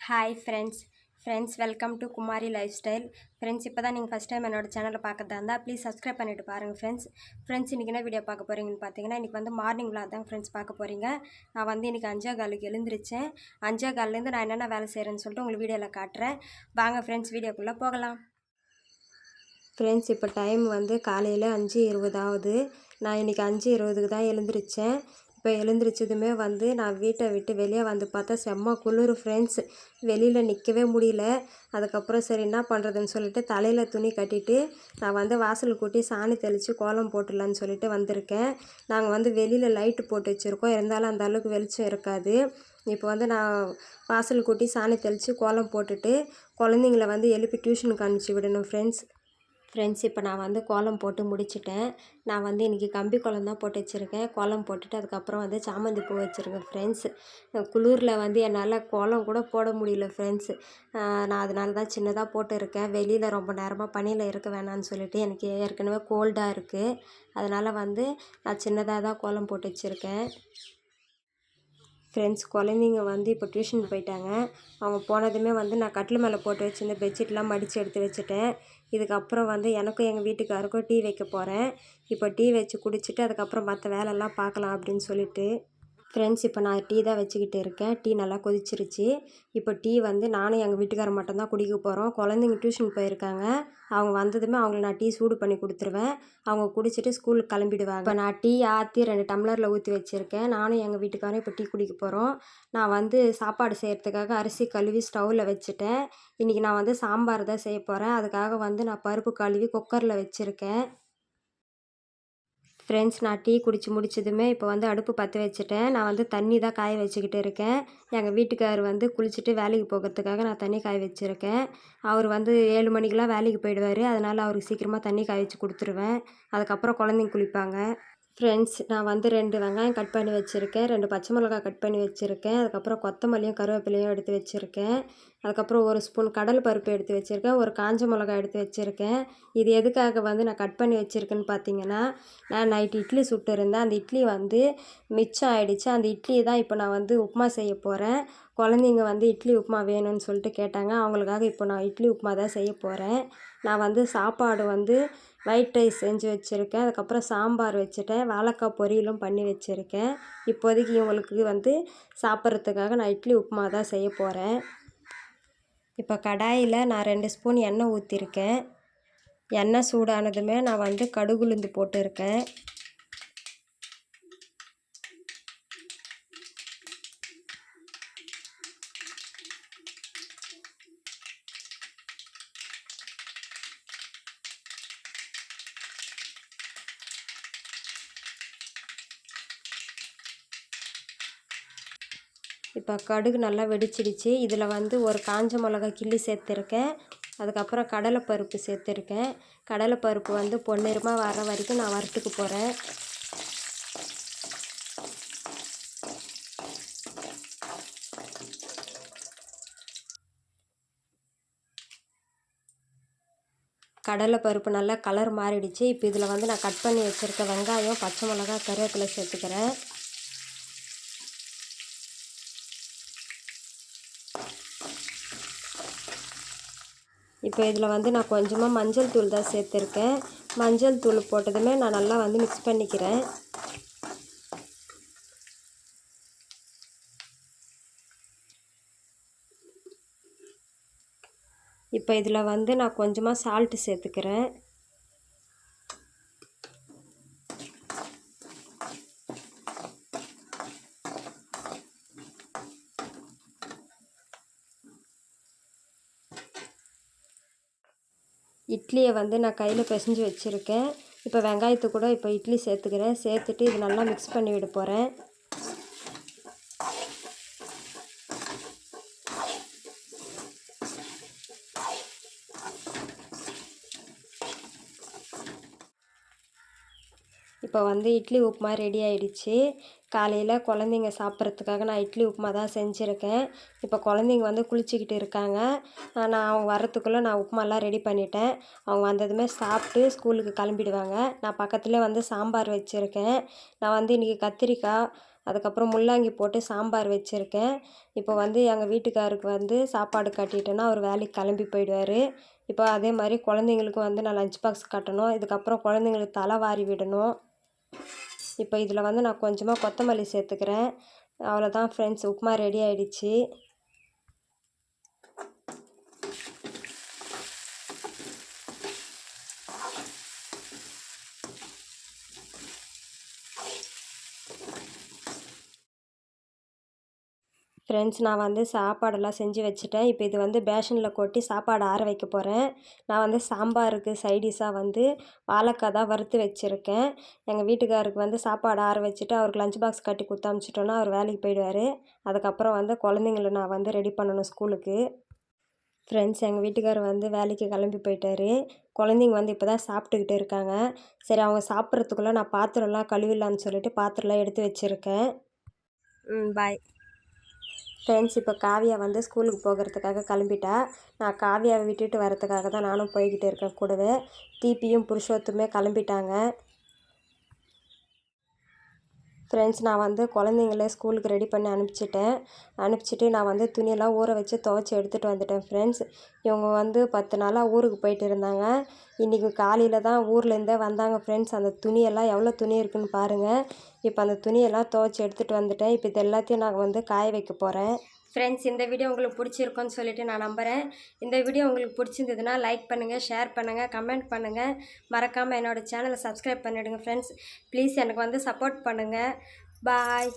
Hi friends welcome to Kumari life style. Friends, இப்போ தான் நீங்கள் ஃபஸ்ட் டைம் என்னோடய சேனலை பார்க்கறதா இருந்தால் ப்ளீஸ் சப்ஸ்கிரைப் பண்ணிவிட்டு பாருங்கள் ஃப்ரெண்ட்ஸ் இன்றைக்கி என்ன வீடியோ பார்க்க போகிறீங்கன்னு பார்த்தீங்கன்னா, இன்றைக்கி வந்து மார்னிங் விளாக் தான் ஃப்ரெண்ட்ஸ் பார்க்க போகிறீங்க. நான் வந்து இன்றைக்கி 5:15 எழுந்திரிச்சேன். 5:15லேருந்து நான் என்னென்ன வேலை செய்கிறேன்னு சொல்லிட்டு உங்களுக்கு வீடியோவில் காட்டுறேன். வாங்க ஃப்ரெண்ட்ஸ், வீடியோக்குள்ளே போகலாம். ஃப்ரெண்ட்ஸ், இப்போ டைம் வந்து காலையில் 5:20 ஆகுது. நான் இன்றைக்கி 5:20க்கு தான் எழுந்திரிச்சேன். இப்போ எழுந்திரிச்சதுமே வந்து நான் வீட்டை விட்டு வெளியே வந்து பார்த்தா செம்ம குளிர் ஃப்ரெண்ட்ஸ். வெளியில் நிற்கவே முடியல. அதுக்கப்புறம் சரி என்ன பண்ணுறதுன்னு சொல்லிட்டு தலையில் துணி கட்டிட்டு நான் வந்து வாசல் கூட்டி சாணி தெளித்து கோலம் போட்டுடலான்னு சொல்லிட்டு வந்திருக்கேன். நாங்கள் வந்து வெளியில் லைட்டு போட்டு வச்சுருக்கோம், இருந்தாலும் அந்த அளவுக்கு வெளிச்சம் இருக்காது. இப்போ வந்து நான் வாசல் கூட்டி சாணி தெளித்து கோலம் போட்டுட்டு குழந்தைங்கள வந்து எழுப்பி டியூஷனுக்கு அனுப்பிச்சி விடணும் ஃப்ரெண்ட்ஸ், இப்போ நான் வந்து கோலம் போட்டு முடிச்சிட்டேன். நான் வந்து இன்றைக்கி கம்பி கோலம் தான் போட்டு வச்சுருக்கேன். கோலம் போட்டுட்டு அதுக்கப்புறம் வந்து சாமந்தி பூ வச்சுருக்கேன் ஃப்ரெண்ட்ஸ். குளிரில் வந்து என்னால் கோலம் கூட போட முடியல ஃப்ரெண்ட்ஸ். நான் அதனால தான் சின்னதாக போட்டுருக்கேன். வெளியில் ரொம்ப நேரமாக பனியில் இருக்க வேணான்னு சொல்லிட்டு எனக்கு ஏற்கனவே கோல்டாக இருக்குது. அதனால் வந்து நான் சின்னதாக தான் கோலம் போட்டு வச்சுருக்கேன் ஃப்ரெண்ட்ஸ். குழந்தைங்க வந்து இப்போ டியூஷன் போயிட்டாங்க. அவங்க போனதுமே வந்து நான் கட்டில் மேலே போட்டு வச்சுருந்த பெட்ஷீட்லாம் மடித்து எடுத்து வச்சுட்டேன். இதுக்கப்புறம் வந்து எனக்கும் எங்கள் வீட்டுக்காருக்கும் டீ வைக்க போகிறேன். இப்போ டீ வச்சு குடிச்சிட்டு அதுக்கப்புறம் மற்ற வேலைலாம் பார்க்கலாம் அப்படின்னு சொல்லிட்டு ஃப்ரெண்ட்ஸ், இப்போ நான் டீ தான் வச்சுக்கிட்டு இருக்கேன். டீ நல்லா கொதிச்சிருச்சு. இப்போ டீ வந்து நானும் எங்கள் வீட்டுக்காரர் மட்டும்தான் குடிக்க போகிறோம். குழந்தைங்க டியூஷன் போயிருக்காங்க. அவங்க வந்ததுமே அவங்களுக்கு நான் டீ சூடு பண்ணி கொடுத்துருவேன். அவங்க குடிச்சிட்டு ஸ்கூலுக்கு கிளம்பிடுவாங்க. இப்போ நான் டீ ஆற்றி 2 டம்ளரில் ஊற்றி வச்சுருக்கேன். நானும் எங்கள் வீட்டுக்காரும் இப்போ டீ குடிக்க போகிறோம். நான் வந்து சாப்பாடு செய்கிறதுக்காக அரிசி கழுவி ஸ்டவ்வில் வச்சுட்டேன். இன்றைக்கி நான் வந்து சாம்பார் தான் செய்ய போகிறேன். அதுக்காக வந்து நான் பருப்பு கழுவி குக்கரில் வச்சுருக்கேன் ஃப்ரெண்ட்ஸ். நான் டீ குடித்து முடிச்சதுமே இப்போ வந்து அடுப்பு பற்ற வச்சுட்டேன். நான் வந்து தண்ணி தான் காய வச்சுக்கிட்டு இருக்கேன். எங்கள் வீட்டுக்கார் வந்து குளிச்சுட்டு வேலைக்கு போகிறதுக்காக நான் தண்ணி காய வச்சுருக்கேன். அவர் வந்து 7 மணிக்கெலாம் வேலைக்கு போயிடுவார். அதனால் அவருக்கு சீக்கிரமாக தண்ணி காய வச்சு கொடுத்துருவேன். அதுக்கப்புறம் குழந்தைங்க குளிப்பாங்க ஃப்ரெண்ட்ஸ். நான் வந்து 2 வெங்காயம் கட் பண்ணி வச்சுருக்கேன், 2 பச்சை மிளகாய் கட் பண்ணி வச்சுருக்கேன், அதுக்கப்புறம் கொத்தமல்லியும் கருவேப்பிலையும் எடுத்து வச்சுருக்கேன், அதுக்கப்புறம் 1 ஸ்பூன் கடலை பருப்பு எடுத்து வச்சுருக்கேன், ஒரு காஞ்ச மிளகாய் எடுத்து வச்சுருக்கேன். இது எதுக்காக வந்து நான் கட் பண்ணி வச்சுருக்கேன்னு பார்த்தீங்கன்னா, நான் நைட்டு இட்லி சுட்டு இருந்தேன். அந்த இட்லி வந்து மிச்சம் ஆகிடுச்சு. அந்த இட்லி தான் இப்போ நான் வந்து உப்புமா செய்ய போகிறேன். குழந்தைங்க வந்து இட்லி உப்புமா வேணும்னு சொல்லிட்டு கேட்டாங்க. அவங்களுக்காக இப்போ நான் இட்லி உப்புமா தான் செய்ய போகிறேன். நான் வந்து சாப்பாடு வந்து ஒயிட் ரைஸ் செஞ்சு வச்சுருக்கேன். அதுக்கப்புறம் சாம்பார் வச்சுட்டேன். வாழைக்காய் பொரியலும் பண்ணி வச்சுருக்கேன். இப்போதைக்கு இவங்களுக்கு வந்து சாப்பிட்றதுக்காக நான் இட்லி உப்புமா தான் செய்ய போகிறேன். இப்போ கடாயில் நான் 2 ஸ்பூன் எண்ணெய் ஊற்றிருக்கேன். எண்ணெய் சூடானதுமே நான் வந்து கடுகு உளுந்து போட்டுருக்கேன். இப்போ கடுகு நல்லா வெடிச்சிடுச்சு. இதில் வந்து ஒரு காஞ்ச மிளகாய் கிள்ளி சேர்த்துருக்கேன். அதுக்கப்புறம் கடலைப்பருப்பு சேர்த்துருக்கேன். கடலைப்பருப்பு வந்து பொன்னிறமாக வர வரைக்கும் நான் வறுத்துக்க போகிறேன். கடலைப்பருப்பு நல்லா கலர் மாறிடுச்சு. இப்போ இதில் வந்து நான் கட் பண்ணி வச்சுருக்க வெங்காயம், பச்சை மிளகாய், கருவேப்பிலை சேர்த்துக்கிறேன். இப்போ இதில் வந்து நான் கொஞ்சமாக மஞ்சள் தூள் தான் சேர்த்துருக்கேன். மஞ்சள் தூள் போட்டதுமே நான் நல்லா வந்து மிக்ஸ் பண்ணிக்கிறேன். இப்போ இதில் வந்து நான் கொஞ்சமாக சால்ட்டு சேர்த்துக்கிறேன். இட்லியை வந்து நான் கையில் பிசைஞ்சு வச்சுருக்கேன். இப்போ வெங்காயத்தை கூட இப்போ இட்லி சேர்த்துக்கிறேன். சேர்த்துட்டு இது நல்லா மிக்ஸ் பண்ணி விட போகிறேன். இப்போ வந்து இட்லி உப்புமா ரெடி ஆகிடுச்சு. காலையில் குழந்தைங்க சாப்பிட்றதுக்காக நான் இட்லி உப்புமா தான் செஞ்சுருக்கேன். இப்போ குழந்தைங்க வந்து குளிச்சுக்கிட்டு இருக்காங்க. நான் அவங்க வர்றதுக்குள்ளே நான் உப்புமாலாம் ரெடி பண்ணிட்டேன். அவங்க வந்ததுமே சாப்பிட்டு ஸ்கூலுக்கு கிளம்பிடுவாங்க. நான் பக்கத்துலேயே வந்து சாம்பார் வச்சுருக்கேன். நான் வந்து இன்றைக்கி கத்திரிக்காய், அதுக்கப்புறம் முள்ளங்கி போட்டு சாம்பார் வச்சுருக்கேன். இப்போ வந்து எங்கள் வீட்டுக்காருக்கு வந்து சாப்பாடு கட்டிட்டேன்னா அவர் வேலைக்கு கிளம்பி போயிடுவார். இப்போ அதே மாதிரி குழந்தைங்களுக்கும் வந்து நான் லஞ்ச் பாக்ஸ் கட்டணும். இதுக்கப்புறம் குழந்தைங்களுக்கு தலை வாரி விடணும். இப்போ இதில் வந்து நான் கொஞ்சமாக கொத்தமல்லி சேர்த்துக்கிறேன். அவ்வளோதான் ஃப்ரெண்ட்ஸ், உப்புமா ரெடி ஆகிடுச்சு. ஃப்ரெண்ட்ஸ், நான் வந்து சாப்பாடெல்லாம் செஞ்சு வச்சுட்டேன். இப்போ இது வந்து பேஷனில் கொட்டி சாப்பாடு ஆற வைக்க போகிறேன். நான் வந்து சாம்பாருக்கு சைடிஷாக வந்து வாழைக்காய் தான் வறுத்து வச்சுருக்கேன். எங்கள் வீட்டுக்காருக்கு வந்து சாப்பாடு ஆற வச்சுட்டு அவருக்கு லஞ்ச் பாக்ஸ் கட்டி கொடுத்து அனுப்பிச்சிட்டோன்னா அவர் வேலைக்கு போயிடுவார். அதுக்கப்புறம் வந்து குழந்தைங்கள நான் வந்து ரெடி பண்ணணும் ஸ்கூலுக்கு. ஃப்ரெண்ட்ஸ், எங்கள் வீட்டுக்காரர் வந்து வேலைக்கு கிளம்பி போயிட்டாரு. குழந்தைங்க வந்து இப்போ தான் சாப்பிட்டுக்கிட்டு இருக்காங்க. சரி, அவங்க சாப்பிட்றதுக்குள்ளே நான் பாத்திரம்லாம் கழுவிடலான்னு சொல்லிட்டு பாத்திரம்லாம் எடுத்து வச்சுருக்கேன். Bye friends. இப்போ காவியா வந்து ஸ்கூலுக்கு போகிறதுக்காக கிளம்பிட்டா. நான் காவியாவை விட்டுட்டு வரதுக்காக தான் நானும் போய்கிட்டு இருக்கேன் கூடவே. தீபியும் புருஷோத்துமே கிளம்பிட்டாங்க. ஃப்ரெண்ட்ஸ், நான் வந்து குழந்தைங்கள ஸ்கூலுக்கு ரெடி பண்ணி அனுப்பிச்சிட்டு நான் வந்து துணியெல்லாம் ஊற வச்சு துவைச்சி எடுத்துகிட்டு வந்துட்டேன் ஃப்ரெண்ட்ஸ். இவங்க வந்து 10 நாளாக ஊருக்கு போயிட்டு இருந்தாங்க. இன்றைக்கி காலையில் தான் ஊர்லேருந்தே வந்தாங்க ஃப்ரெண்ட்ஸ். அந்த துணியெல்லாம் எவ்வளோ துணி இருக்குதுன்னு பாருங்கள். இப்போ அந்த துணியெல்லாம் துவைச்சி எடுத்துகிட்டு வந்துட்டேன். இப்போ இது எல்லாத்தையும் நான் வந்து காய வைக்க போகிறேன். ஃப்ரெண்ட்ஸ், இந்த வீடியோ உங்களுக்கு பிடிச்சிருக்குன்னு சொல்லிட்டு நான் நம்புகிறேன். இந்த வீடியோ உங்களுக்கு பிடிச்சிருந்ததுன்னா லைக் பண்ணுங்கள், ஷேர் பண்ணுங்கள், கமெண்ட் பண்ணுங்கள். மறக்காமல் என்னோடய சேனலை சப்ஸ்கிரைப் பண்ணிவிடுங்க ஃப்ரெண்ட்ஸ். ப்ளீஸ் எனக்கு வந்து சப்போர்ட் பண்ணுங்கள். பாய்.